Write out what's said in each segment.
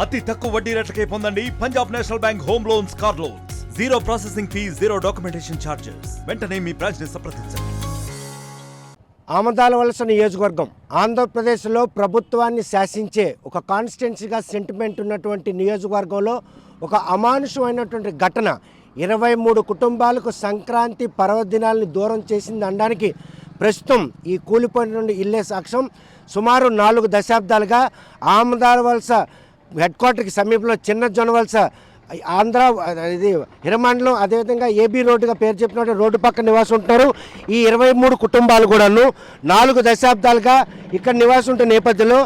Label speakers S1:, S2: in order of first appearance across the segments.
S1: అతి తక్కువ వడ్డీ రేట్లకే పొందండి Punjab national bank home loans, car loans. Zero processing fee, zero documentation charges. వెంటనే మీ బ్రాంచ్ ని సంప్రదించండి.
S2: ఆమదాలవలస నియోజకవర్గం ఆంధ్రప్రదేశ్లో ప్రభుత్వాన్ని శాసించే ఒక కాన్స్టిట్యున్సీగా సెంటిమెంట్ ఉన్నటువంటి నియోజకవర్గంలో ఒక అమానుషమైనటువంటి ఘటన 23 కుటుంబాలకు సంక్రాంతి పర్వదినాలను దూరం చేసింది అనడానికి ప్రస్తుతం ఈ కూలిపోయిన నుండి ఇల్లే సాక్ష్యం. సుమారు 4 దశాబ్దాలుగా ఆమదాలవలస హెడ్ క్వార్టర్కి సమీపంలో చిన్న జొన్నవలస ఆంధ్ర ఇది హిరమండలం, అదేవిధంగా ఏబీ రోడ్డుగా పేరు చెప్పినట్టు రోడ్డు పక్కన నివాసం ఉంటున్నారు. ఈ 23 కుటుంబాలు కూడాను 4 దశాబ్దాలుగా ఇక్కడ నివాసం ఉంటున్న నేపథ్యంలో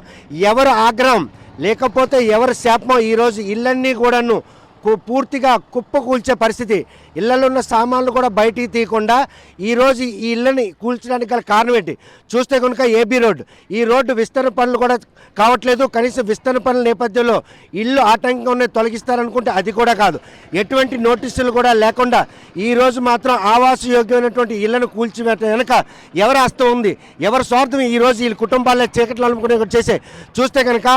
S2: ఎవరు ఆగ్రహం లేకపోతే ఎవరు శాపమో ఈరోజు ఇళ్ళన్నీ కూడాను పూర్తిగా కుప్పకూల్చే పరిస్థితి. ఇళ్లలో ఉన్న సామాన్లు కూడా బయటికి తీయకుండా ఈరోజు ఈ ఇళ్ళని కూల్చడానికి గల కారణం ఏంటి చూస్తే కనుక ఏబీ రోడ్డు, ఈ రోడ్డు విస్తరణ పనులు కూడా కావట్లేదు. కనీసం విస్తరణ పనుల నేపథ్యంలో ఇల్లు ఆటంకంగా ఉన్నాయి తొలగిస్తారనుకుంటే అది కూడా కాదు. ఎటువంటి నోటీసులు కూడా లేకుండా ఈరోజు మాత్రం ఆవాసయోగ్యమైనటువంటి ఇళ్లను కూల్చివేట వెనక ఎవరి హస్తం ఉంది, ఎవరి స్వార్థం ఈరోజు ఈ కుటుంబాల్లో చీకట్లు అనుకునే చేసే చూస్తే కనుక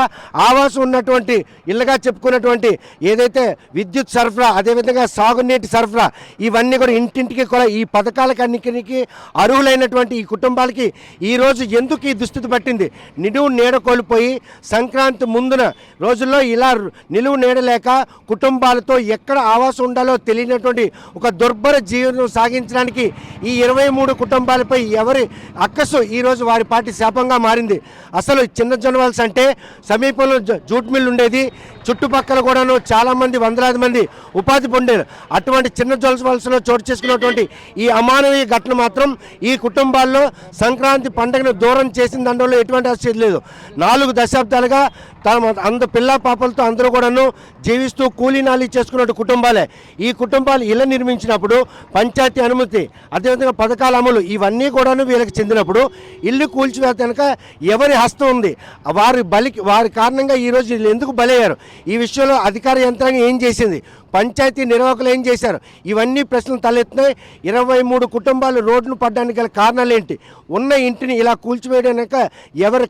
S2: ఆవాసం ఉన్నటువంటి ఇళ్ళగా చెప్పుకున్నటువంటి ఏదైతే విద్యుత్ సరఫరా, అదేవిధంగా సాగునీటి సరఫరా, ఇవన్నీ కూడా ఇంటింటికి కూడా ఈ పథకాలకన్నిటికీ అర్హులైనటువంటి ఈ కుటుంబాలకి ఈరోజు ఎందుకు ఈ దుస్థితి పట్టింది? నిలువు నీడ కోల్పోయి సంక్రాంతి ముందున రోజుల్లో ఇలా నిలువు నీడలేక కుటుంబాలతో ఎక్కడ ఆవాసం ఉండాలో తెలియనటువంటి ఒక దుర్భర జీవనం సాగించడానికి ఈ 23 కుటుంబాలపై ఎవరి అక్కసు ఈరోజు వారి పార్టీ శాపంగా మారింది. అసలు చిన్న జొన్నవలస అంటే సమీపంలో జూట్ మిల్ ఉండేది, చుట్టుపక్కల కూడాను చాలామంది వందలాది మంది ఉపాధి పొందారు. అటువంటి చిన్న జొన్నవలసలో చోటు చేసుకున్నటువంటి ఈ అమానవీయ ఘటన మాత్రం ఈ కుటుంబాల్లో సంక్రాంతి పండుగను దూరం చేసిన దాంట్లో ఎటువంటి ఆశ్చర్యం లేదు. 4 దశాబ్దాలుగా తమ పిల్ల పాపలతో అందరూ కూడాను జీవిస్తూ కూలీ నాలి చేసుకున్న కుటుంబాలే. ఈ కుటుంబాలు ఇళ్ళ నిర్మించినప్పుడు పంచాయతీ అనుమతి, అదేవిధంగా పథకాల అమలు ఇవన్నీ కూడాను వీళ్ళకి చెందినప్పుడు ఇల్లు కూల్చివేత కనుక ఎవరి హస్తం ఉంది? వారి కారణంగా ఈరోజు వీళ్ళు ఎందుకు బలయ్యారు? ఈ విషయంలో అధికార యంత్రాంగం ఏం చేసింది? పంచాయతీ నిర్వాహకులు ఏం చేశారు? ఇవన్నీ ప్రశ్నలు తలెత్తున్నాయి. 23 కుటుంబాలు రోడ్డును పడ్డానికి గల కారణాలు ఏంటి? ఉన్న ఇంటిని ఇలా కూల్చివేయడానిక ఎవరి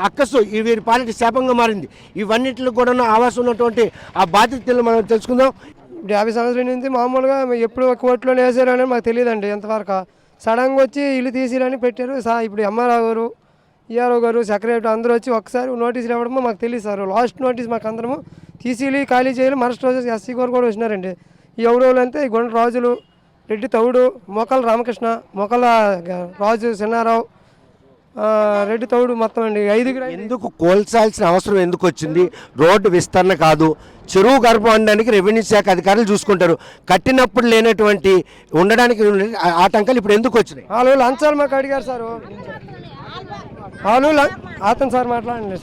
S2: అక్కసు వీరి పాలిటి శాపంగా మారింది? ఇవన్నిటిలో కూడా ఆవాసం ఉన్నటువంటి ఆ బాధ్యతలు మనం తెలుసుకుందాం.
S3: 50 సంవత్సరాల నుంచి మామూలుగా ఎప్పుడు కోర్టులోనే వేసారని మాకు తెలియదండి. ఎంతవరకు సడన్గా వచ్చి ఇల్లు తీసిరని పెట్టారు. ఇప్పుడు ఎంఆర్ఓ గారు, ఈఆర్ఓ గారు, సెక్రటరీ అందరూ వచ్చి ఒకసారి నోటీసులు ఇవ్వడమో మాకు తెలియదు సార్. లాస్ట్ నోటీస్ మాకు అందరము తీసిలి ఖాళీ చేయాలి. మరస్ట్ రోజు ఎస్సీ గారు కూడా వచ్చినారండి. ఈ ఎవరోళ్ళు అంటే ఈ గుండ్ర రాజులు, రెడ్డి తౌడు, మొక్కల రామకృష్ణ, మొక్కల రాజు చిన్నారావు, రెడ్డి తౌడు, మొత్తం అండి 5.
S2: ఎందుకు కోల్చాల్సిన అవసరం ఎందుకు వచ్చింది? రోడ్డు విస్తరణ కాదు, చెరువు గర్భం అనడానికి రెవెన్యూ శాఖ అధికారులు చూసుకుంటారు. కట్టినప్పుడు లేనటువంటి ఉండడానికి ఆటంకాలు ఇప్పుడు ఎందుకు వచ్చినాయి?
S3: వాళ్ళు లంచాలు మాకు అడిగారు సార్. వాళ్ళు అతను సార్ మాట్లాడండి.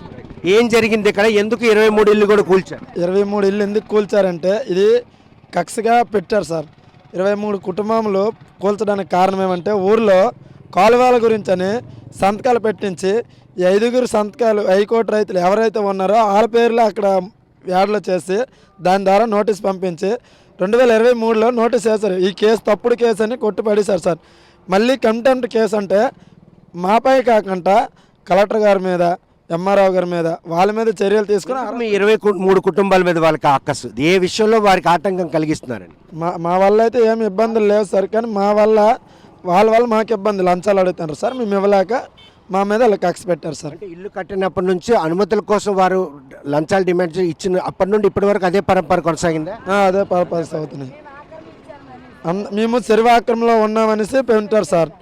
S2: ఏం జరిగింది ఇక్కడ? ఎందుకు 23 ఇల్లు కూడా కూల్చారు?
S4: 23 ఇల్లు ఎందుకు కూల్చారంటే ఇది కక్షగా పెట్టారు సార్. 23 కుటుంబంలో కూల్చడానికి కారణం ఏమంటే ఊర్లో కాలువల గురించి అని సంతకాలు పెట్టించి ఈ 5 సంతకాలు హైకోర్టు రైతులు ఎవరైతే ఉన్నారో వాళ్ళ పేర్లు అక్కడ యాడ్లో చేసి దాని ద్వారా నోటీస్ పంపించి 2023లో నోటీస్ వేశారు. ఈ కేసు తప్పుడు కేసు అని కొట్టుపడేశారు సార్. మళ్ళీ కంటెంప్ట్ కేసు అంటే మాపై కాకుండా కలెక్టర్ గారి మీద, ఎంఆర్ఓ గారి మీద, వాళ్ళ మీద చర్యలు తీసుకుని
S2: 23 కుటుంబాల మీద వాళ్ళకి అక్కసు ఏ విషయంలో వారికి ఆటంకం కలిగిస్తున్నారని
S4: మా వల్ల అయితే ఏమి ఇబ్బందులు లేవు సార్. కానీ మా వల్ల వాళ్ళ వల్ల మాకు ఇబ్బంది, లంచాలు అడుగుతున్నారు సార్. మేము ఇవ్వలేక మా మీద వాళ్ళకి కక్ష పెట్టారు సార్.
S2: అంటే ఇల్లు కట్టినప్పటి నుంచి అనుమతుల కోసం వారు లంచాలు డిమాండ్ ఇచ్చిన అప్పటి నుండి ఇప్పటి వరకు అదే పరంపర కొనసాగిందా?
S4: అదే పరిస్థితి అవుతున్నాయి. మేము శరీరాక్రమంలో ఉన్నామనేసి పెట్టారు సార్.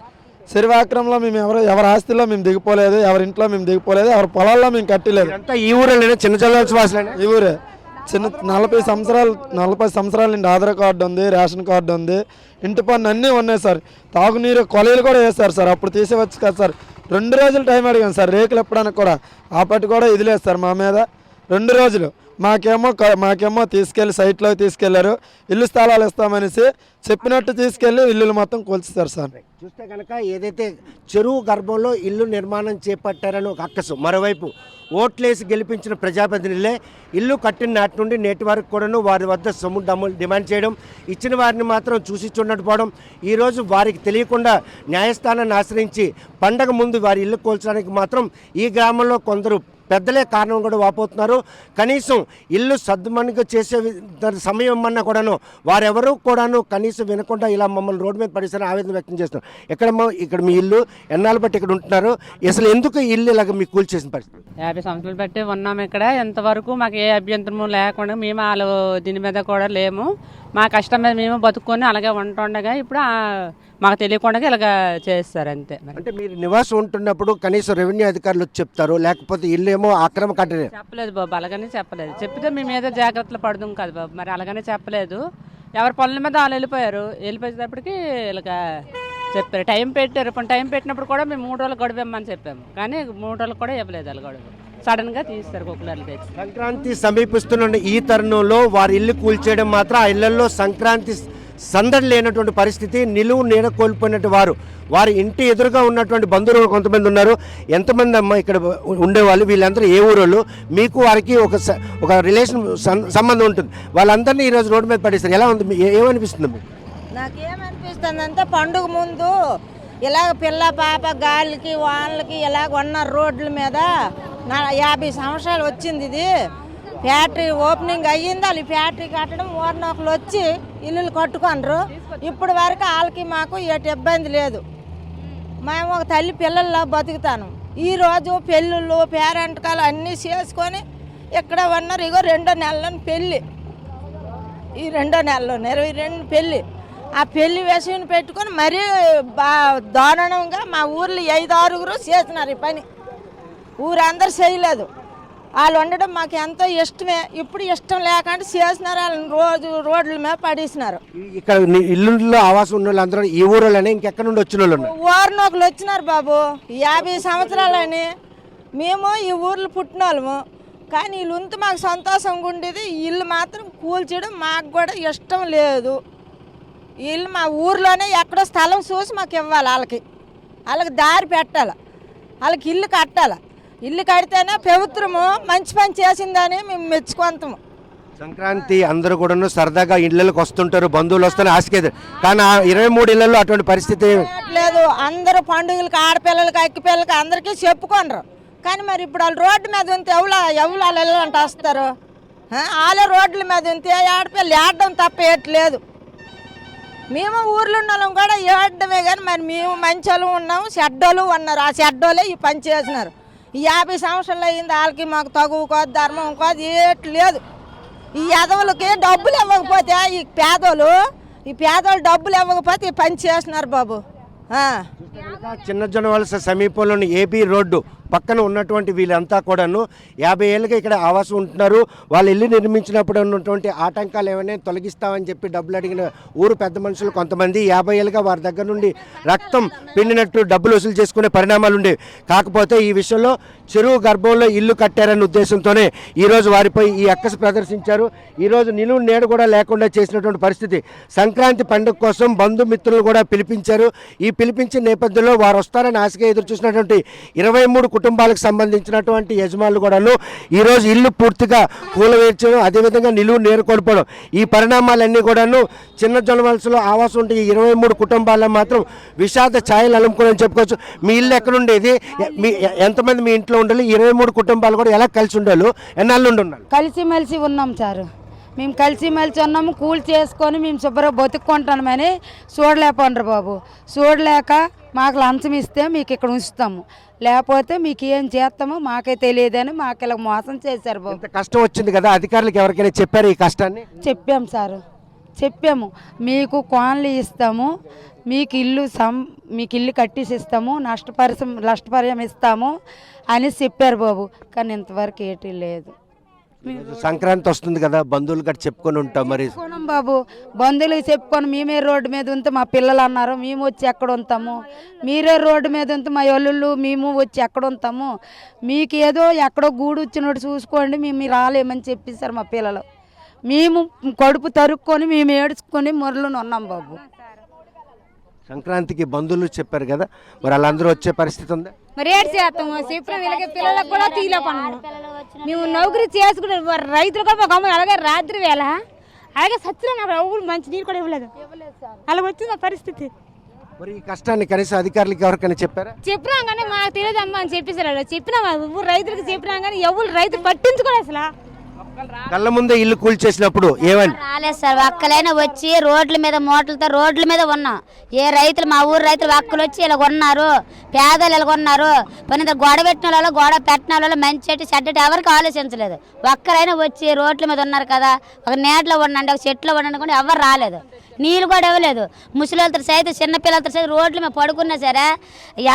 S4: శరీరాక్రమంలో మేము ఎవరి ఆస్తిలో మేము దిగిపోలేదు, ఎవరి ఇంట్లో మేము దిగిపోలేదు, ఎవరి పొలాల్లో మేము కట్టలేదు.
S2: అంతా ఈ ఊరేనా? చిన్న జొన్నవలస వాసులేనా?
S4: ఈ ఊరే. 40 సంవత్సరాల నుండి ఆధార్ కార్డు ఉంది, రేషన్ కార్డు ఉంది, ఇంటి పన్ను అన్నీ ఉన్నాయి సార్. తాగునీరు కొలయలు కూడా వేస్తారు సార్. అప్పుడు తీసేవచ్చు కదా సార్. 2 రోజులు టైం అడిగాను సార్ రేకులు ఎప్పడానికి కూడా. ఆపటి కూడా ఇది లేదు సార్ మా మీద. 2 రోజులు మాకేమో తీసుకెళ్ళి సైట్లో తీసుకెళ్లారు. ఇల్లు స్థలాలు ఇస్తామనేసి చెప్పినట్టు తీసుకెళ్ళి ఇల్లులు మొత్తం కూల్చేస్తారు సార్.
S2: చూస్తే కనుక ఏదైతే చెరువు గర్భంలో ఇల్లు నిర్మాణం చేపట్టారని ఒక అక్కసు, మరోవైపు ఓట్లేసి గెలిపించిన ప్రజాప్రతినిధులే ఇల్లు కట్టిన నాటి నుండి నేటి వరకు కూడాను వారి వద్ద సొమ్ము డమ్ములు డిమాండ్ చేయడం, ఇచ్చిన వారిని మాత్రం చూసి చూడకపోవడం. ఈరోజు వారికి తెలియకుండా న్యాయస్థానాన్ని ఆశ్రయించి పండగ ముందు వారి ఇల్లు కూల్చడానికి మాత్రం ఈ గ్రామంలో కొందరు పెద్దలే కారణం కూడా వాపోతున్నారు. కనీసం ఇల్లు సద్దుమణిగా చేసే సమయం ఇమ్మన్నా కూడాను వారెవరూ కూడాను కనీసం వినకుండా ఇలా మమ్మల్ని రోడ్డు మీద పడేసారని ఆవేదన వ్యక్తం చేస్తున్నారు. ఇక్కడ మీ ఇల్లు ఎన్నాళ్ళు బట్టి ఇక్కడ ఉంటున్నారు, అసలు ఎందుకు ఈ ఇల్లు ఇలాగ మీకు కూల్చేసిన పరిస్థితి?
S5: 50 సంవత్సరాలు బట్టి ఉన్నాము ఇక్కడ. ఎంతవరకు మాకు ఏ అభ్యంతరము లేకుండా మేము వాళ్ళు దీని మీద కూడా లేము. మా కష్టం మీద మేము బతుక్కొని అలాగే ఉంటుండగా ఇప్పుడు మాకు తెలియకుండా ఇలాగ చేస్తారు అంతే.
S2: అంటే మీరు నివాసం ఉంటున్నప్పుడు కనీసం రెవెన్యూ అధికారులు వచ్చి చెప్తారు, లేకపోతే ఇల్లు ఏమో ఆక్రమ కట్టలేదు
S5: చెప్పలేదు బాబు, అలాగనే చెప్పలేదు. చెప్తే మేము ఏదో జాగ్రత్తలు పడదాం కదా బాబు, మరి అలాగనే చెప్పలేదు. ఎవరి పనుల మీద వాళ్ళు వెళ్ళిపోయేటప్పటికి ఇలాగ చెప్పారు. టైం పెట్టారు. ఇప్పుడు టైం పెట్టినప్పుడు కూడా మేము 3 రోజులు గడువు ఇవ్వమని చెప్పాము, కానీ 3 రోజులు కూడా ఇవ్వలేదు. వాళ్ళు గడువు సడన్గా తీస్తారు కుక్కలర్లు తెచ్చి.
S2: సంక్రాంతి సమీపిస్తున్న ఈ తరుణంలో వారి ఇల్లు కూల్చేయడం మాత్రం ఆ ఇళ్లలో సంక్రాంతి సందడి లేనటువంటి పరిస్థితి. నిలువు నీడ కోల్పోయినట్టు వారి ఇంటి ఎదురుగా ఉన్నటువంటి బంధువులు కొంతమంది ఉన్నారు. ఎంతమంది అమ్మ ఇక్కడ ఉండేవాళ్ళు, వీళ్ళందరూ ఏ ఊరోళ్ళు, మీకు వారికి ఒక రిలేషన్ సంబంధం ఉంటుంది, వాళ్ళందరినీ ఈరోజు రోడ్డు మీద పడేస్తారు. ఎలా ఉంది, ఏమనిపిస్తుంది మీకు?
S6: నాకేమనిపిస్తుంది అంటే పండుగ ముందు ఇలాగ పిల్ల పాప గాలికి వాళ్ళకి ఇలాగ ఉన్న రోడ్ల మీద 50 సంవత్సరాలు వచ్చింది. ఇది ఫ్యాక్టరీ ఓపెనింగ్ అయ్యింది, వాళ్ళు ఫ్యాక్టరీ కట్టడం ఓర్నొకలు వచ్చి ఇల్లులు కట్టుకొనరు. ఇప్పుడు వరకు వాళ్ళకి మాకు ఎటు ఇబ్బంది లేదు. మేము ఒక తల్లి పిల్లల్లో బతుకుతాను. ఈరోజు పెళ్ళిళ్ళు పేరెంటకాలు అన్నీ చేసుకొని ఇక్కడ ఉన్నారు. ఇగో 2వ నెలలో పెళ్ళి, ఈ 2వ నెలలో 22 పెళ్ళి. ఆ పెళ్లి విషయం పెట్టుకొని మరీ దారుణంగా మా ఊర్లో 5-6 చేస్తున్నారు ఈ పని. ఊరందరూ చేయలేదు. వాళ్ళు ఉండడం మాకు ఎంతో ఇష్టమే. ఇప్పుడు ఇష్టం లేకుండా చేసినారు. వాళ్ళని రోజు రోడ్ల మీద పడేసినారు.
S2: ఇక్కడ ఇల్లులో ఆవాసం ఉన్న వాళ్ళందరూ ఈ ఊరోళ్ళనే ఇంకెక్కడ నుండి వచ్చిన వాళ్ళు ఉన్నారు?
S6: ఊరినొకరు వచ్చినారు బాబు. 50 సంవత్సరాలని మేము ఈ ఊర్లో పుట్టిన వాళ్ళము. కానీ వీళ్ళు ఉంటే మాకు సంతోషంగా ఉండేది. ఇల్లు మాత్రం కూల్చడం మాకు కూడా ఇష్టం లేదు. వీళ్ళు మా ఊర్లోనే ఎక్కడో స్థలం చూసి మాకు ఇవ్వాలి. వాళ్ళకి దారి పెట్టాలి, వాళ్ళకి ఇల్లు కట్టాలి. ఇల్లు కడితేనే ప్రభుత్వము మంచి పని చేసిందని మేము మెచ్చుకుంటాము.
S2: సంక్రాంతి అందరూ కూడా సరదాగా ఇళ్ళకి వస్తుంటారు, బంధువులు వస్తారని ఆశకేది. కానీ ఆ 23 ఇళ్లలో అటువంటి పరిస్థితి
S6: లేదు. అందరూ పండుగలకి ఆడపిల్లలకి అక్కిపిల్లలకి అందరికీ చెప్పుకోనరు. కానీ మరి ఇప్పుడు వాళ్ళు రోడ్డు మీద ఉంటే ఎవరు వెళ్ళాలంటే వస్తారు. వాళ్ళే రోడ్ల మీద ఉంటే ఆడపిల్లలు ఏడడం తప్ప ఏట్లేదు. మేము ఊర్లో ఉన్న వాళ్ళం కూడా ఏడమే, కానీ మరి మేము మంచి వాళ్ళు ఉన్నాము, చెడ్డోళ్ళు ఉన్నారు. ఆ చెడ్డోళ్ళే ఈ పని చేసినారు. ఈ 50 సంవత్సరాలు అయింది. వాళ్ళకి మాకు తగువ కాదు, ధర్మం కాదు, ఏట్ లేదు. ఈ ఎదవులకి డబ్బులు ఇవ్వకపోతే ఈ పేదోళ్ళు డబ్బులు ఇవ్వకపోతే ఈ పని చేస్తున్నారు బాబు.
S2: చిన్న జొన్నవలస సమీపంలోని ఏబీ రోడ్డు పక్కన ఉన్నటువంటి వీళ్ళంతా కూడాను 50 ఏళ్ళుగా ఇక్కడ ఆవాసం ఉంటున్నారు. వాళ్ళు ఇల్లు నిర్మించినప్పుడు ఉన్నటువంటి ఆటంకాలు ఏమైనా తొలగిస్తామని చెప్పి డబ్బులు అడిగిన ఊరు పెద్ద మనుషులు కొంతమంది 50 ఏళ్ళుగా వారి దగ్గర నుండి రక్తం పిండినట్టు డబ్బులు వసూలు చేసుకునే పరిణామాలు ఉండేవి. కాకపోతే ఈ విషయంలో చెరువు గర్భంలో ఇల్లు కట్టారనే ఉద్దేశంతోనే ఈరోజు వారిపై ఈ అక్కసు ప్రదర్శించారు. ఈరోజు నిలువు నేడు కూడా లేకుండా చేసినటువంటి పరిస్థితి. సంక్రాంతి పండుగ కోసం బంధుమిత్రులు కూడా పిలిపించారు. ఈ పిలిపించిన నేపథ్యంలో వారు వస్తారని ఆశగా ఎదురు చూసినటువంటి 23 కుటుంబాలకు సంబంధించినటువంటి యజమానులు కూడాను ఈరోజు ఇల్లు పూర్తిగా కూలవేర్చడం, అదేవిధంగా నిలువు నేరు కోల్పోవడం, ఈ పరిణామాలన్నీ కూడాను చిన్న జొన్నవలసలో ఆవాసం ఉంటే ఈ 23 కుటుంబాలను మాత్రం విషాద ఛాయలు అలుముకోవాలని చెప్పుకోవచ్చు. మీ ఇల్లు ఎక్కడ ఉండేది, మీ ఎంతమంది మీ ఇంట్లో ఉండాలి, 23 కుటుంబాలు కూడా ఎలా కలిసి ఉండాలి, ఎన్నాళ్ళు ఉండి ఉన్నారు?
S7: కలిసిమెలిసి ఉన్నాం సార్. మేము కలిసిమెలిసి ఉన్నాము, కూల్ చేసుకొని మేము శుభ్రంగా బతుక్కుంటామని చూడలేకపోండ్రు బాబు. చూడలేక మాకు లంచం ఇస్తే మీకు ఇక్కడ ఉంచుతాము, లేకపోతే మీకు ఏం చేస్తామో మాకే తెలియదని మాకు ఇలా మోసం చేశారు బాబు.
S2: ఇంత కష్టం వచ్చింది కదా, అధికారులకు ఎవరికైనా చెప్పారు ఈ కష్టాన్ని?
S7: చెప్పాము సార్, చెప్పాము. మీకు కోన్లు ఇస్తాము, మీకు ఇల్లు కట్టేసి ఇస్తాము, నష్టపరిహారం ఇస్తాము అని చెప్పారు బాబు. కానీ ఇంతవరకు ఏటీ లేదు.
S2: సంక్రాంతి వస్తుంది కదా, బంధువులు గట్టి చెప్పుకొని ఉంటాం. మరి
S7: బాబు బంధువులకు చెప్పుకొని మేమే రోడ్డు మీద ఉంటే మా పిల్లలు అన్నారు మేము వచ్చి ఎక్కడ ఉంటాము, మీరే రోడ్డు మీద ఉంటే మా ఒళ్ళు మేము వచ్చి ఎక్కడ ఉంటాము, మీకు ఏదో ఎక్కడో గూడు వచ్చినట్టు చూసుకోండి, మేము రాలేమని చెప్పేశారు మా పిల్లలు. మేము కడుపు తరుక్కొని మేము ఏడుచుకొని మొరలుని ఉన్నాం బాబు.
S2: సంక్రాంతికి బంధువులు చెప్పారు కదా, మరి వాళ్ళందరూ వచ్చే పరిస్థితి ఉందా?
S8: మరి ఏడు చేస్తాము, చెప్పిన వీళ్ళకి పిల్లలకు కూడా తీయలేపన్నాము. మేము నౌకరీ చేసుకుంటే రైతులు కూడా ఒక అలాగే రాత్రి వేళ అలాగే సత్యం ఎవరు మంచి నీరు కూడా ఇవ్వలేదు. అలా వచ్చింది మా పరిస్థితి.
S2: మరి ఈ కష్టాన్ని కనీసం అధికారులకు ఎవరికైనా చెప్పారా?
S8: చెప్పినాం కానీ మాకు తెలియదు అమ్మా అని చెప్పేసారు. చెప్పినా ఊరు రైతులకు చెప్పినాం కానీ ఎవరు రైతు పట్టించుకోలేదు అసలు.
S2: కళ్ళ ముందే ఇల్లు కూల్చేసినప్పుడు ఏమని?
S9: రాలేదు సార్, ఒక్కలైనా వచ్చి రోడ్ల మీద మోటార్లతో రోడ్ల మీద ఉన్నాం. ఏ రైతులు మా ఊరు రైతులు ఒక్కలు వచ్చి ఇలా కొన్నారు, పేదలు ఇలా కొన్నారు. పని గోడ పెట్టిన వాళ్ళు గోడ పెట్టిన వాళ్ళు మంచి చెడ్డ ఎవరికి ఆలోచించలేదు. ఒక్కరైనా వచ్చి రోడ్ల మీద ఉన్నారు కదా, ఒక నీటిలో ఉండండి, ఒక చెట్లో ఉండండి కూడా ఎవరు రాలేదు. నీళ్ళు కూడా ఇవ్వలేదు. ముసలితో సైతం చిన్నపిల్లలతో సైతం రోడ్ల మీద పడుకున్నా సరే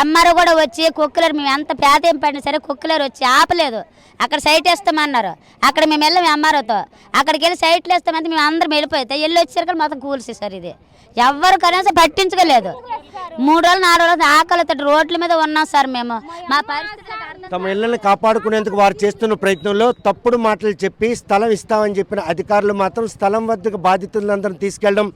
S9: ఎమ్మరు కూడా వచ్చి కుక్కలేరు, మేము ఎంత పేద ఏం పడినా సరే కుక్కలేరు వచ్చి ఆపలేదు. అక్కడ సైట్ వేస్తామన్నారు, అక్కడ మేము వెళ్ళాం ఎమ్మారోతో. అక్కడికి వెళ్ళి సైట్లు వేస్తామంటే మేము అందరం వెళ్ళిపోతే వెళ్ళి వచ్చారు కానీ మొత్తం కూల్చేసారు. ఇది ఎవ్వరు కనీసం పట్టించుకోలేదు. 3 రోజులు 4 రోజులు ఆకలితో రోడ్ల మీద ఉన్నాం సార్ మేము. మా పరిస్థితి
S2: తమ ఇళ్లను కాపాడుకునేందుకు వారు చేస్తున్న ప్రయత్నంలో తప్పుడు మాటలు చెప్పి స్థలం ఇస్తామని చెప్పిన అధికారులు మాత్రం స్థలం వద్దకు బాధితులందరూ తీసుకెళ్ళడం,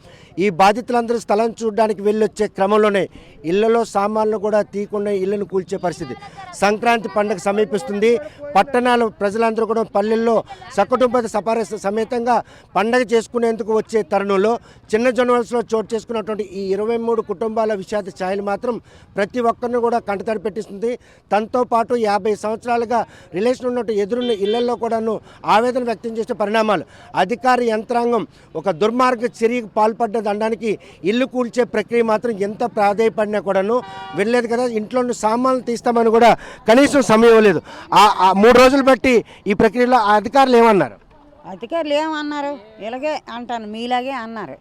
S2: ఈ బాధితులందరూ స్థలం చూడడానికి వెళ్ళొచ్చే క్రమంలోనే ఇళ్లలో సామాన్లు కూడా తీయకుండా ఇళ్లను కూల్చే పరిస్థితి. సంక్రాంతి పండుగ సమీపిస్తుంది. పట్టణాల ప్రజలందరూ కూడా పల్లెల్లో సకుటుంబ సమేతంగా పండుగ చేసుకునేందుకు వచ్చే తరుణంలో చిన్న జొన్నవలసలో చోటు చేసుకున్నటువంటి ఈ 23 కుటుంబాల విషాద ఛాయలు మాత్రం ప్రతి ఒక్కరిని కూడా కంటతడి పెట్టిస్తుంది. తనతో పాటు 50 సంవత్సరాలుగా రిలేషన్ ఉన్నట్టు ఎదురున్న ఇళ్లలో కూడాను ఆవేదన వ్యక్తం చేసే పరిణామాలు. అధికార యంత్రాంగం ఒక దుర్మార్గ చర్యకు పాల్పడ్డ దండానికి ఇల్లు కూల్చే ప్రక్రియ మాత్రం ఎంత ప్రాధాయపడినా కూడాను వెళ్ళలేదు కదా. ఇంట్లో సామాన్లు తీస్తామని కూడా కనీసం సమయం లేదు. 3 రోజులు బట్టి ఈ ప్రక్రియలో ఆ అధికారులు ఏమన్నారు?
S6: అధికారులు ఏమన్నారు? ఇలాగే అంటాను, మీలాగే అన్నారు.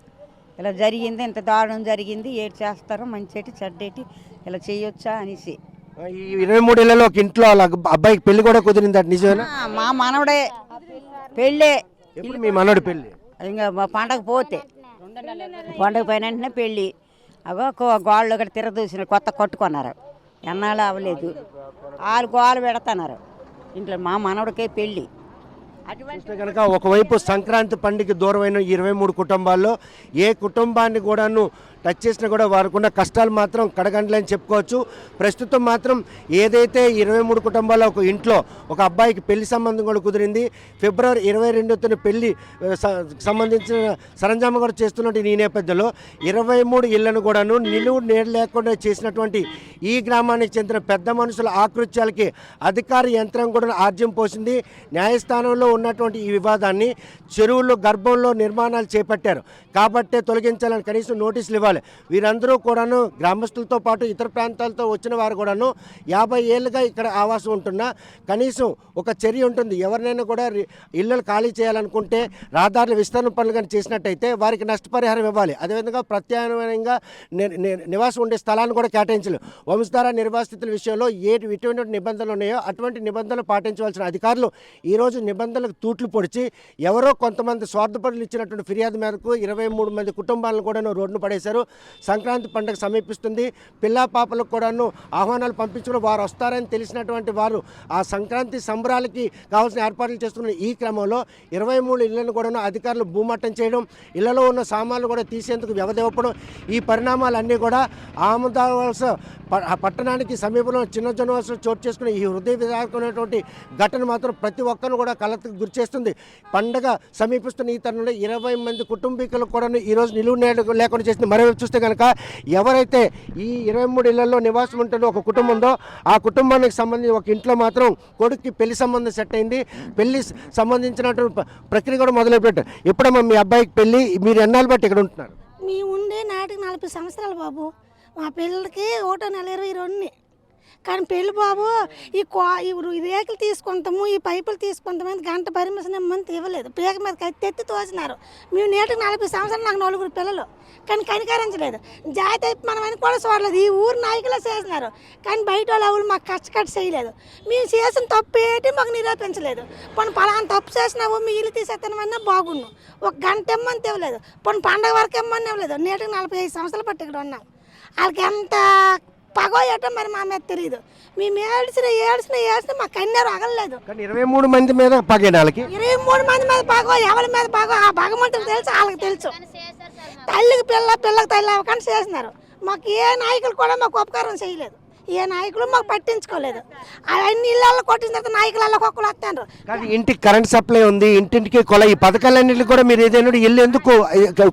S6: ఇలా జరిగింది, ఇంత దారుణం జరిగింది, ఏడు చేస్తారు, మంచి చెడ్డేటి ఇలా చేయొచ్చా అనేసి.
S2: ఈ 23 ఏళ్లలో ఒక ఇంట్లో వాళ్ళ అబ్బాయికి పెళ్లి కూడా కుదిరింది, నిజమేనా?
S6: మా మనవడే పెళ్ళే.
S2: ఎప్పుడు మీ మనవడి పెళ్లి?
S6: ఇంకా పండగ పోతే పండగ పైన వెంటనే పెళ్ళి. అగో గోళ్ళు ఒకటి తిరదూసిన కొత్త కట్టుకున్నారు, ఎన్నాళ్ళు అవ్వలేదు. వాళ్ళు గోళ్ళు పెడతాన్నారు ఇంట్లో. మా మనవడికే పెళ్ళి.
S2: చూస్తే కనుక ఒకవైపు సంక్రాంతి పండుగ దూరమైన 23 కుటుంబాల్లో ఏ కుటుంబాన్ని కూడాను టచ్ చేసినా కూడా వారికి ఉన్న కష్టాలు మాత్రం కడగండ్లని చెప్పుకోవచ్చు. ప్రస్తుతం మాత్రం ఏదైతే 23 కుటుంబాల్లో ఒక ఇంట్లో ఒక అబ్బాయికి పెళ్లి సంబంధం కూడా కుదిరింది. ఫిబ్రవరి 22న పెళ్లి సంబంధించిన సరంజామా కూడా చేస్తున్నట్టు ఈ నేపథ్యంలో 23 ఇళ్లను కూడాను నిలువు నీడ లేకుండా చేసినటువంటి ఈ గ్రామానికి చెందిన పెద్ద మనుషుల ఆకృత్యాలకి అధికార యంత్రం కూడా ఆర్జ్యం పోసింది. న్యాయస్థానంలో ఉన్నటువంటి ఈ వివాదాన్ని చెరువులు గర్భంలో నిర్మాణాలు చేపట్టారు కాబట్టే తొలగించాలని కనీసం నోటీసులు ఇవ్వాలి. వీరందరూ కూడాను గ్రామస్తులతో పాటు ఇతర ప్రాంతాలతో వచ్చిన వారు కూడాను 50 ఏళ్ళుగా ఇక్కడ ఆవాసం ఉంటున్నా కనీసం ఒక చర్య ఉంటుంది. ఎవరినైనా కూడా ఇళ్ళు ఖాళీ చేయాలనుకుంటే రహదారుల విస్తరణ పనులు కానీ చేసినట్టయితే వారికి నష్టపరిహారం ఇవ్వాలి. అదేవిధంగా ప్రత్యామ్నాయంగా నివాసం ఉండే స్థలాన్ని కూడా కేటాయించలేదు. వంశధార నిర్వాసితుల విషయంలో ఎటువంటి నిబంధనలు ఉన్నాయో అటువంటి నిబంధనలు పాటించవలసిన అధికారులు ఈరోజు నిబంధనలకు తూట్లు పొడిచి ఎవరో కొంతమంది స్వార్థపరులు ఇచ్చినటువంటి ఫిర్యాదు మేరకు 23 మంది కుటుంబాలను కూడా రోడ్డును పడేశారు. సంక్రాంతి పండుగ సమీపిస్తుంది. పిల్లా పాపలకు కూడాను ఆహ్వానాలు పంపించడం వారు వస్తారని తెలిసినటువంటి వారు ఆ సంక్రాంతి సంబరాలకి కావాల్సిన ఏర్పాట్లు చేస్తున్న ఈ క్రమంలో 23 ఇళ్లను కూడాను అధికారులు భూమట్టం చేయడం, ఇళ్లలో ఉన్న సామాన్లు కూడా తీసేందుకు వ్యవధి ఇవ్వడం, ఈ పరిణామాలన్నీ కూడా ఆమదావలస పట్టణానికి సమీపంలో చిన్న జొన్నవలసలో చోటు చేసుకునే ఈ హృదయ విదారకమైనటువంటి ఘటన మాత్రం ప్రతి ఒక్కరిని కూడా కలతకు గురిచేస్తుంది. పండగ సమీపిస్తున్న ఈ తరుణంలో 20 మంది కుటుంబీకులు కూడా ఈరోజు నిలువు లేకుండా చేసింది. మరోవైపు చూస్తే కనుక ఎవరైతే ఈ 23 ఇళ్లలో నివాసం ఉంటుందో ఒక కుటుంబం ఉందో ఆ కుటుంబానికి సంబంధించి ఒక ఇంట్లో మాత్రం కొడుక్కి పెళ్లి సంబంధం సెట్ అయింది. పెళ్లి సంబంధించినటువంటి ప్రక్రియ కూడా మొదలుపెట్టారు. ఎప్పుడమ్మా మీ అబ్బాయికి పెళ్లి? మీరు ఎన్నాళ్ళు బట్టి ఇక్కడ ఉంటున్నారు?
S8: మేము ఉండే నాటికి 40 సంవత్సరాలు బాబు. మా పిల్లలకి 1 నెల 22 కానీ పెళ్ళి బాబు ఈ రేకులు తీసుకుంటాము, ఈ పైపులు తీసుకుంటామని గంట పర్మిషన్ ఇవ్వమంది ఇవ్వలేదు. పేక మీద కత్తి తోసినారు. మేము నేటికి 40 సంవత్సరాలు, నాకు 4 పిల్లలు, కానీ కనికరించలేదు. జాతి మనమని కూడా చూడలేదు. ఈ ఊరు నాయకులే చేసినారు కానీ బయట వాళ్ళు ఎవరు మాకు కష్టకట్ట చేయలేదు. మేము చేసిన తప్పు ఏంటి మాకు నిరూపించలేదు. పోనీ పలానా తప్పు చేసినావు మీ ఇల్లు తీసేస్తానమన్నా బాగున్నాం. ఒక గంట ఇమ్మని ఇవ్వలేదు. పోనీ పండగ వరకు ఇమ్మని ఇవ్వలేదు. నేటికి 45 సంవత్సరాలు పట్టి ఇక్కడ ఉన్నాం. వాళ్ళకి ఎంత పగో ఏటో మరి మా మీద తెలియదు. మేము ఏడ్చిన మా కన్నీరు అగలలేదు.
S2: 23 మంది మీద పగేనాళ్ళకి
S8: 23 మంది మీద పగో, ఎవరి మీద పగో ఆ భగవంతుడికి తెలుసు, వాళ్ళకి తెలుసు. తల్లికి పిల్లకి తల్లి అవ్వకుండా చేసినారు. మాకు ఏ నాయకులు కూడా మాకు ఉపకారం చేయలేదు. ఏ నాయకులు మాకు పట్టించుకోలేదు. అవన్నీ ఇళ్ళల్లో కొట్టిన తర్వాత నాయకులలో ఒక్కొక్కరు వస్తారు.
S2: కానీ ఇంటికి కరెంట్ సప్లై ఉంది, ఇంటింటికి కొల, ఈ పథకాలన్నింటికి కూడా మీరు ఏదైనా ఇల్లు ఎందుకు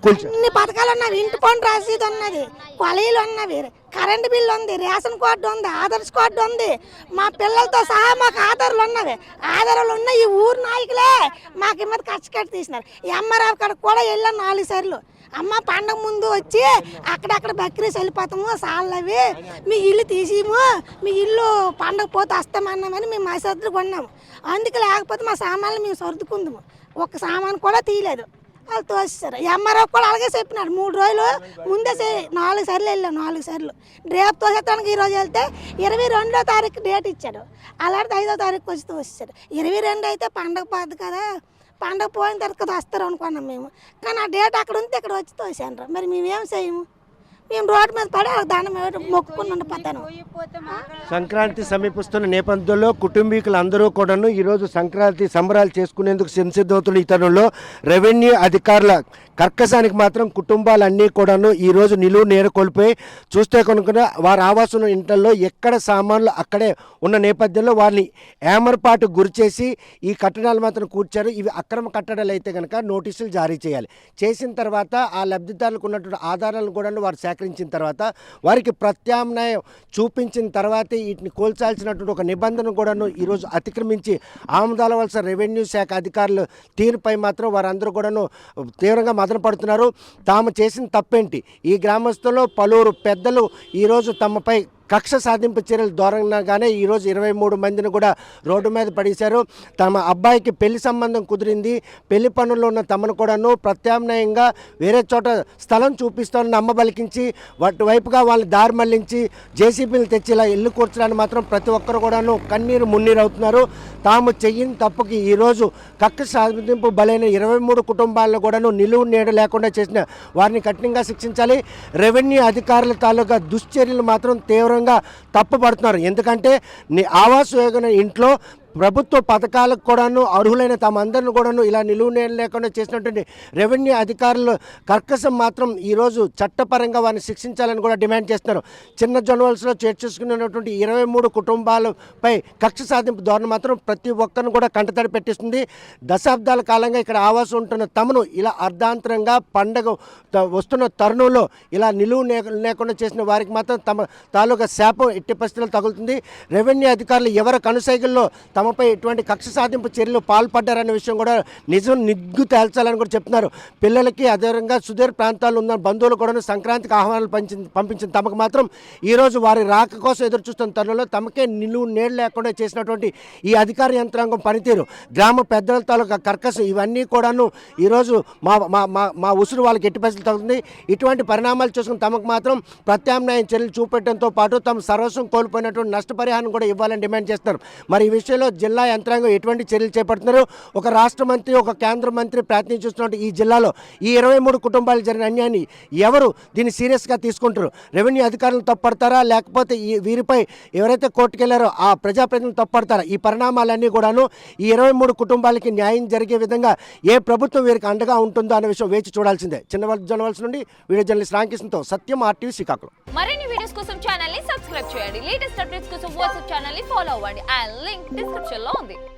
S2: కూల్చారు?
S8: అన్ని పథకాలు ఉన్నవి, ఇంటి పన్ను రసీదు ఉన్నది, కొలయిలు ఉన్నవి, కరెంటు బిల్లు ఉంది, రేషన్ కార్డు ఉంది, ఆధార్ కార్డు ఉంది, మా పిల్లలతో సహా మాకు ఆధారాలు ఉన్నవి. ఆధారాలు ఉన్న ఈ ఊరు నాయకులే మాకు మీద ఖర్చు కట్టి తీసినారు. ఎంఆర్ఆర్ కాడ కూడా వెళ్ళాం 4 సార్లు. అమ్మ పండగ ముందు వచ్చి అక్కడక్కడ బక్రీస్ వెళ్ళిపోతాము, సాళ్ళవి మీ ఇల్లు తీసిము, మీ ఇల్లు పండగ పోతే వస్తామన్నామని మేము మసద్దులు కొన్నాము. అందుకే లేకపోతే మా సామాన్లు మేము సర్దుకుందాము. ఒక్క సామాను కూడా తీయలేదు, వాళ్ళు తోసేసారు. ఎంఆర్ఓ కూడా అలాగే చెప్పినాడు. 3 రోజులు ముందే 4 సార్లు వెళ్ళాం, 4 సార్లు. రేపు తోసేస్తానికి ఈరోజు వెళ్తే 22వ తారీఖు డేట్ ఇచ్చాడు. అలాంటి 5వ తారీఖు వచ్చి తోసేసాడు. 22 అయితే పండగ పోదు కదా, పండగ పోయిన తర్వాత వస్తారు అనుకున్నాం మేము. కానీ ఆ డేట్ అక్కడ ఉంటే ఇక్కడ వచ్చి తోసాను. మరి మేమేం చేయము? మేము రోడ్డు మీద పడి దండం మొక్కుకుని ఉండిపోతాను.
S2: సంక్రాంతి సమీపిస్తున్న నేపథ్యంలో కుటుంబీకులందరూ కూడాను ఈరోజు సంక్రాంతి సంబరాలు చేసుకునేందుకు సంసిద్ధవుతున్న ఈ తరుణంలో రెవెన్యూ అధికారుల కర్కశానికి మాత్రం కుటుంబాలన్నీ కూడాను ఈరోజు నిలువు నేర కోల్పోయి చూస్తే కనుక వారి ఆవాసం ఇంట్లో ఎక్కడ సామాన్లు అక్కడే ఉన్న నేపథ్యంలో వారిని ఏమరపాటు గురిచేసి ఈ కట్టడాలు మాత్రం కూర్చారు. ఇవి అక్రమ కట్టడాలు అయితే కనుక నోటీసులు జారీ చేయాలి. చేసిన తర్వాత ఆ లబ్ధిదారులకు ఉన్నటువంటి ఆధారాలను కూడా వారు సేకరించిన తర్వాత వారికి ప్రత్యామ్నాయం చూపించిన తర్వాతే వీటిని కోల్చాల్సినటువంటి ఒక నిబంధన కూడాను ఈరోజు అతిక్రమించి ఆమదాల వలస రెవెన్యూ శాఖ అధికారులు తీరుపై మాత్రం వారందరూ కూడాను తీవ్రంగా మదనపడుతున్నారు. తాము చేసిన తప్పేంటి? ఈ గ్రామస్తుల్లో పలువురు పెద్దలు ఈరోజు తమపై కక్ష సాధింపు చర్యలు దూరంగానే ఈరోజు 23 మందిని కూడా రోడ్డు మీద పడేశారు. తమ అబ్బాయికి పెళ్లి సంబంధం కుదిరింది, పెళ్లి పనుల్లో ఉన్న తమను కూడాను ప్రత్యామ్నాయంగా వేరే చోట స్థలం చూపిస్తామని నమ్మబలికించి వాటి వైపుగా వాళ్ళని దారి మళ్లించి జేసీబీలు తెచ్చి ఇలా ఇల్లు కూర్చడానికి మాత్రం ప్రతి ఒక్కరు కూడాను కన్నీరు మున్నీరు అవుతున్నారు. తాము చెయ్యని తప్పుకి ఈరోజు కక్ష సాధింపు బలైన 23 కుటుంబాలను కూడాను నిలువు నీడ లేకుండా చేసిన వారిని కఠినంగా శిక్షించాలి. రెవెన్యూ అధికారుల తాలూకా దుశ్చర్యలు మాత్రం తీవ్రంగా తప్పుపడుతున్నారు. ఎందుకంటే ఆవాస్ యోజన ఇంట్లో ప్రభుత్వ పథకాలకు కూడాను అర్హులైన తమందరిని కూడాను ఇలా నిలువు నేల లేకుండా చేసినటువంటి రెవెన్యూ అధికారులు కర్కశం మాత్రం ఈరోజు చట్టపరంగా వారిని శిక్షించాలని కూడా డిమాండ్ చేస్తున్నారు. చిన్న జొన్నవలసలో చేర్చేసుకున్నటువంటి 23 కుటుంబాలపై కక్ష సాధింపు ధోరణి మాత్రం ప్రతి ఒక్కరిని కూడా కంటతడి పెట్టిస్తుంది. దశాబ్దాల కాలంగా ఇక్కడ ఆవాసం ఉంటున్న తమను ఇలా అర్ధాంతరంగా పండగ వస్తున్న తరుణంలో ఇలా నిలువు లేకుండా చేసిన వారికి మాత్రం తమ తాలూకా శాపం ఎట్టి పరిస్థితుల్లో తగులుతుంది. రెవెన్యూ అధికారులు ఎవరి కనుసైగుల్లో తమపై ఎటువంటి కక్ష సాధింపు చర్యలు పాల్పడ్డారనే విషయం కూడా నిగ్గు తేల్చాలని కూడా చెప్తున్నారు. పిల్లలకి అదేవిధంగా సుదూర ప్రాంతాల్లో ఉన్న బంధువులు కూడా సంక్రాంతికి ఆహ్వానాలు పంపించిన తమకు మాత్రం ఈరోజు వారి రాక కోసం ఎదురు చూస్తున్న తరుణంలో తమకే నిలువు నేడు లేకుండా చేసినటువంటి ఈ అధికార యంత్రాంగం పనితీరు, గ్రామ పెద్దల తాలూకా కర్కశం ఇవన్నీ కూడాను ఈరోజు మా ఉసురు వాళ్ళకి ఎట్టి పరిస్థితులు తగ్గుతుంది. ఇటువంటి పరిణామాలు చూసుకుని తమకు మాత్రం ప్రత్యామ్నాయం చర్యలు చూపెట్టడంతో పాటు తమ సర్వస్వం కోల్పోయినటువంటి నష్టపరిహారం కూడా ఇవ్వాలని డిమాండ్ చేస్తున్నారు. మరి ఈ విషయంలో జిల్లా యంత్రాంగం ఎటువంటి చర్యలు చేపడుతున్నారు? ఒక రాష్ట్ర మంత్రి, ఒక కేంద్ర మంత్రి ప్రాతినిధ్యం చూస్తున్నట్టు ఈ జిల్లాలో ఈ 23 కుటుంబాలు జరిగిన అన్యాయాన్ని ఎవరు దీన్ని సీరియస్గా తీసుకుంటారు? రెవెన్యూ అధికారులు తప్పడతారా, లేకపోతే వీరిపై ఎవరైతే కోర్టుకెళ్లారో ఆ ప్రజాప్రతినిధులు తప్పడతారా? ఈ పరిణామాలన్నీ కూడాను ఈ 23 కుటుంబాలకి న్యాయం జరిగే విధంగా ఏ ప్రభుత్వం వీరికి అండగా ఉంటుందో అనే విషయం వేచి చూడాల్సిందే. జొన్నవలస నుండి వీడియో జర్నలిస్ట్ రామకృష్ణతో సత్యం, RTV శ్రీకాకుళం.
S10: మరిన్ని వీడియోస్ కోసం ఛానల్ ని సబ్స్క్రైబ్ చేయండి. లేటెస్ట్ అప్డేట్స్ కోసం వాట్సాప్ ఛానల్ ని ఫాలో అవ్వండి. ఆ లింక్ డిస్క్రిప్షన్ లో ఉంది.